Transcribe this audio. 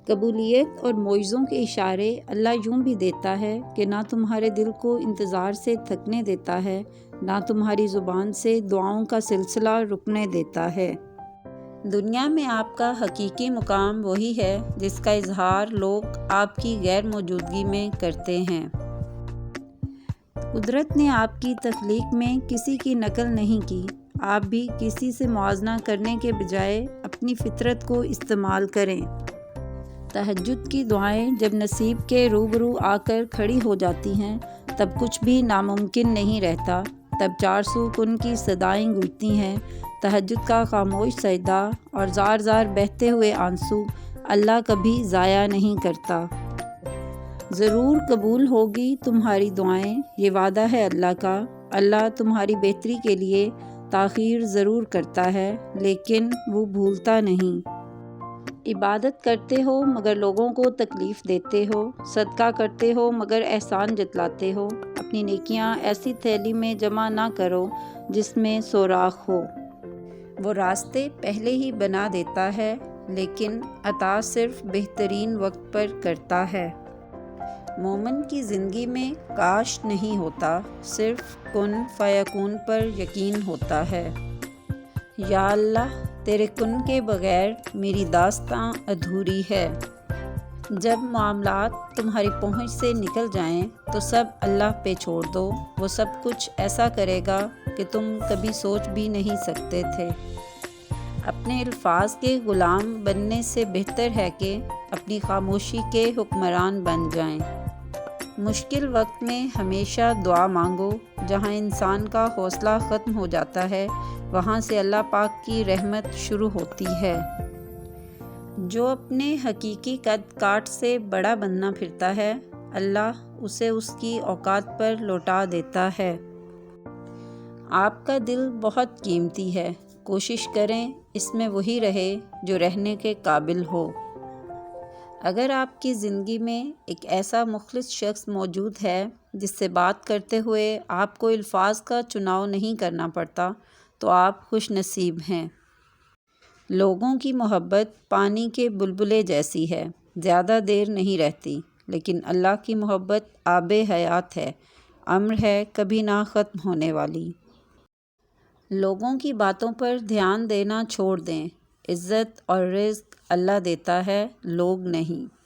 قبولیت اور معجزوں کے اشارے اللہ یوں بھی دیتا ہے کہ نہ تمہارے دل کو انتظار سے تھکنے دیتا ہے، نہ تمہاری زبان سے دعاؤں کا سلسلہ رکنے دیتا ہے۔ دنیا میں آپ کا حقیقی مقام وہی ہے جس کا اظہار لوگ آپ کی غیر موجودگی میں کرتے ہیں۔ قدرت نے آپ کی تخلیق میں کسی کی نقل نہیں کی، آپ بھی کسی سے موازنہ کرنے کے بجائے اپنی فطرت کو استعمال کریں۔ تہجد کی دعائیں جب نصیب کے روبرو آ کر کھڑی ہو جاتی ہیں تب کچھ بھی ناممکن نہیں رہتا، تب چارسو کن کی صدائیں گونجتی ہیں، تہجد کا خاموش سجدہ اور زار زار بہتے ہوئے آنسو اللہ کبھی ضائع نہیں کرتا۔ ضرور قبول ہوگی تمہاری دعائیں، یہ وعدہ ہے اللہ کا۔ اللہ تمہاری بہتری کے لیے تاخیر ضرور کرتا ہے لیکن وہ بھولتا نہیں۔ عبادت کرتے ہو مگر لوگوں کو تکلیف دیتے ہو، صدقہ کرتے ہو مگر احسان جتلاتے ہو، اپنی نیکیاں ایسی تھیلی میں جمع نہ کرو جس میں سوراخ ہو۔ وہ راستے پہلے ہی بنا دیتا ہے لیکن عطا صرف بہترین وقت پر کرتا ہے۔ مومن کی زندگی میں کاش نہیں ہوتا، صرف کن فیکون پر یقین ہوتا ہے۔ یا اللہ، تیرے کن کے بغیر میری داستاں ادھوری ہے۔ جب معاملات تمہاری پہنچ سے نکل جائیں تو سب اللہ پہ چھوڑ دو، وہ سب کچھ ایسا کرے گا کہ تم کبھی سوچ بھی نہیں سکتے تھے۔ اپنے الفاظ کے غلام بننے سے بہتر ہے کہ اپنی خاموشی کے حکمران بن جائیں۔ مشکل وقت میں ہمیشہ دعا مانگو، جہاں انسان کا حوصلہ ختم ہو جاتا ہے وہاں سے اللہ پاک کی رحمت شروع ہوتی ہے۔ جو اپنے حقیقی قد کاٹ سے بڑا بننا پھرتا ہے، اللہ اسے اس کی اوقات پر لوٹا دیتا ہے۔ آپ کا دل بہت قیمتی ہے، کوشش کریں اس میں وہی رہے جو رہنے کے قابل ہو۔ اگر آپ کی زندگی میں ایک ایسا مخلص شخص موجود ہے جس سے بات کرتے ہوئے آپ کو الفاظ کا چناؤ نہیں کرنا پڑتا تو آپ خوش نصیب ہیں۔ لوگوں کی محبت پانی کے بلبلے جیسی ہے، زیادہ دیر نہیں رہتی، لیکن اللہ کی محبت آب حیات ہے، امر ہے کبھی نہ ختم ہونے والی۔ لوگوں کی باتوں پر دھیان دینا چھوڑ دیں، عزت اور رزق اللہ دیتا ہے، لوگ نہیں۔